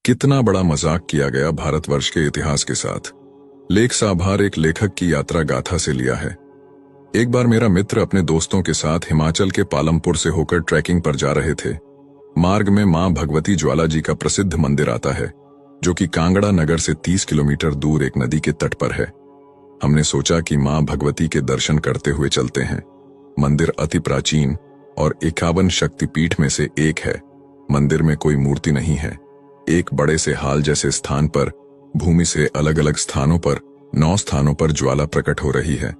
कितना बड़ा मजाक किया गया भारतवर्ष के इतिहास के साथ। लेख साभार एक लेखक की यात्रा गाथा से लिया है। एक बार मेरा मित्र अपने दोस्तों के साथ हिमाचल के पालमपुर से होकर ट्रैकिंग पर जा रहे थे। मार्ग में मां भगवती ज्वाला जी का प्रसिद्ध मंदिर आता है, जो कि कांगड़ा नगर से 30 किलोमीटर दूर एक नदी के तट पर है। हमने सोचा कि मां भगवती के दर्शन करते हुए चलते हैं। मंदिर अति प्राचीन और 51 शक्तिपीठ में से एक है। मंदिर में कोई मूर्ति नहीं है। एक बड़े से हाल जैसे स्थान पर भूमि से अलग अलग स्थानों पर 9 स्थानों पर ज्वाला प्रकट हो रही है।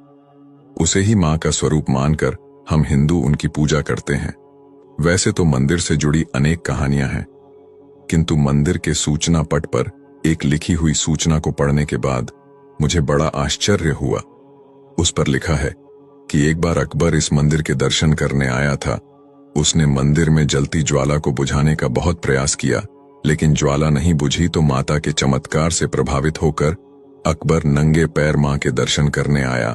उसे ही मां का स्वरूप मानकर हम हिंदू उनकी पूजा करते हैं। वैसे तो मंदिर से जुड़ी अनेक कहानियां हैं, किंतु मंदिर के सूचना पट पर एक लिखी हुई सूचना को पढ़ने के बाद मुझे बड़ा आश्चर्य हुआ। उस पर लिखा है कि एक बार अकबर इस मंदिर के दर्शन करने आया था। उसने मंदिर में जलती ज्वाला को बुझाने का बहुत प्रयास किया, लेकिन ज्वाला नहीं बुझी तो माता के चमत्कार से प्रभावित होकर अकबर नंगे पैर मां के दर्शन करने आया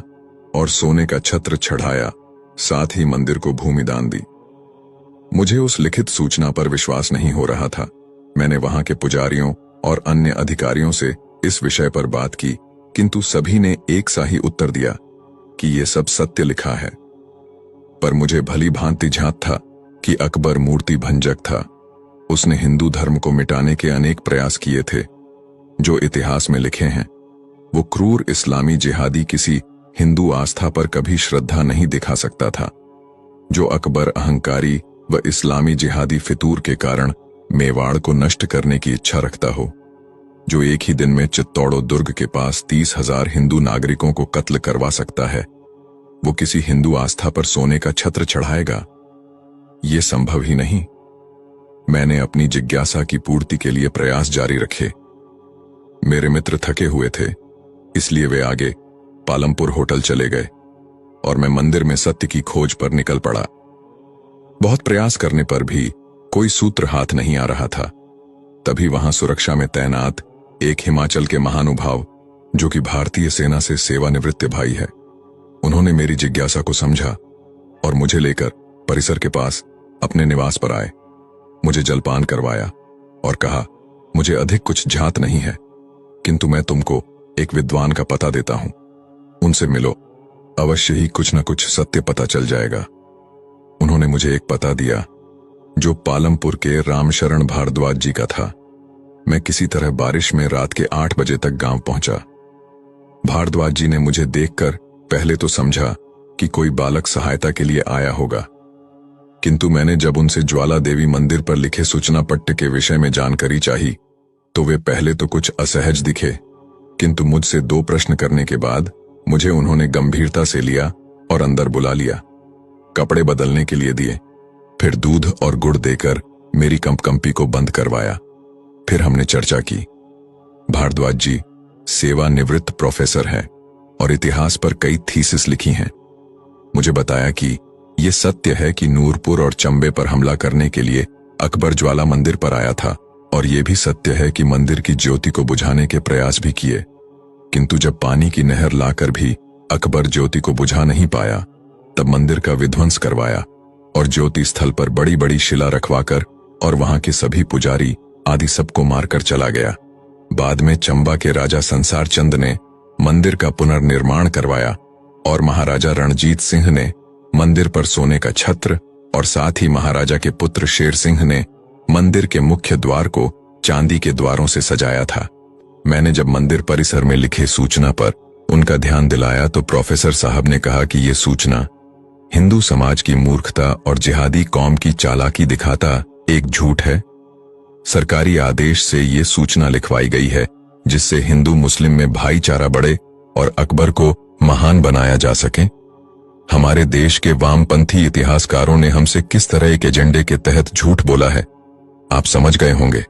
और सोने का छत्र चढ़ाया, साथ ही मंदिर को भूमिदान दी। मुझे उस लिखित सूचना पर विश्वास नहीं हो रहा था। मैंने वहां के पुजारियों और अन्य अधिकारियों से इस विषय पर बात की, किंतु सभी ने एक सा ही उत्तर दिया कि ये सब सत्य लिखा है। पर मुझे भली भांति झांत था कि अकबर मूर्ति भंजक था। उसने हिंदू धर्म को मिटाने के अनेक प्रयास किए थे जो इतिहास में लिखे हैं। वो क्रूर इस्लामी जिहादी किसी हिंदू आस्था पर कभी श्रद्धा नहीं दिखा सकता था। जो अकबर अहंकारी व इस्लामी जिहादी फितूर के कारण मेवाड़ को नष्ट करने की इच्छा रखता हो, जो एक ही दिन में चित्तौड़ो दुर्ग के पास 30,000 हिंदू नागरिकों को कत्ल करवा सकता है, वो किसी हिंदू आस्था पर सोने का छत्र चढ़ाएगा? ये संभव ही नहीं। मैंने अपनी जिज्ञासा की पूर्ति के लिए प्रयास जारी रखे। मेरे मित्र थके हुए थे, इसलिए वे आगे पालमपुर होटल चले गए और मैं मंदिर में सत्य की खोज पर निकल पड़ा। बहुत प्रयास करने पर भी कोई सूत्र हाथ नहीं आ रहा था। तभी वहां सुरक्षा में तैनात एक हिमाचल के महानुभाव, जो कि भारतीय सेना से सेवानिवृत्त भाई है, उन्होंने मेरी जिज्ञासा को समझा और मुझे लेकर परिसर के पास अपने निवास पर आए। मुझे जलपान करवाया और कहा, मुझे अधिक कुछ झात नहीं है, किंतु मैं तुमको एक विद्वान का पता देता हूं। उनसे मिलो, अवश्य ही कुछ न कुछ सत्य पता चल जाएगा। उन्होंने मुझे एक पता दिया जो पालमपुर के रामशरण भारद्वाज जी का था। मैं किसी तरह बारिश में रात के 8 बजे तक गांव पहुंचा। भारद्वाज जी ने मुझे देखकर पहले तो समझा कि कोई बालक सहायता के लिए आया होगा, किंतु मैंने जब उनसे ज्वाला देवी मंदिर पर लिखे सूचना पट्ट के विषय में जानकारी चाही तो वे पहले तो कुछ असहज दिखे, किंतु मुझसे 2 प्रश्न करने के बाद मुझे उन्होंने गंभीरता से लिया और अंदर बुला लिया। कपड़े बदलने के लिए दिए, फिर दूध और गुड़ देकर मेरी कंपकंपी को बंद करवाया। फिर हमने चर्चा की। भारद्वाज जी सेवानिवृत्त प्रोफेसर हैं और इतिहास पर कई थीसिस लिखी हैं। मुझे बताया कि ये सत्य है कि नूरपुर और चंबे पर हमला करने के लिए अकबर ज्वाला मंदिर पर आया था, और ये भी सत्य है कि मंदिर की ज्योति को बुझाने के प्रयास भी किए, किंतु जब पानी की नहर लाकर भी अकबर ज्योति को बुझा नहीं पाया, तब मंदिर का विध्वंस करवाया और ज्योति स्थल पर बड़ी बड़ी शिला रखवाकर और वहां के सभी पुजारी आदि सबको मारकर चला गया। बाद में चंबा के राजा संसार चंद ने मंदिर का पुनर्निर्माण करवाया और महाराजा रणजीत सिंह ने मंदिर पर सोने का छत्र, और साथ ही महाराजा के पुत्र शेर सिंह ने मंदिर के मुख्य द्वार को चांदी के द्वारों से सजाया था। मैंने जब मंदिर परिसर में लिखे सूचना पर उनका ध्यान दिलाया तो प्रोफेसर साहब ने कहा कि ये सूचना हिंदू समाज की मूर्खता और जिहादी कौम की चालाकी दिखाता एक झूठ है। सरकारी आदेश से ये सूचना लिखवाई गई है जिससे हिंदू मुस्लिम में भाईचारा बढ़े और अकबर को महान बनाया जा सके। हमारे देश के वामपंथी इतिहासकारों ने हमसे किस तरह एक एजेंडे के तहत झूठ बोला है, आप समझ गए होंगे।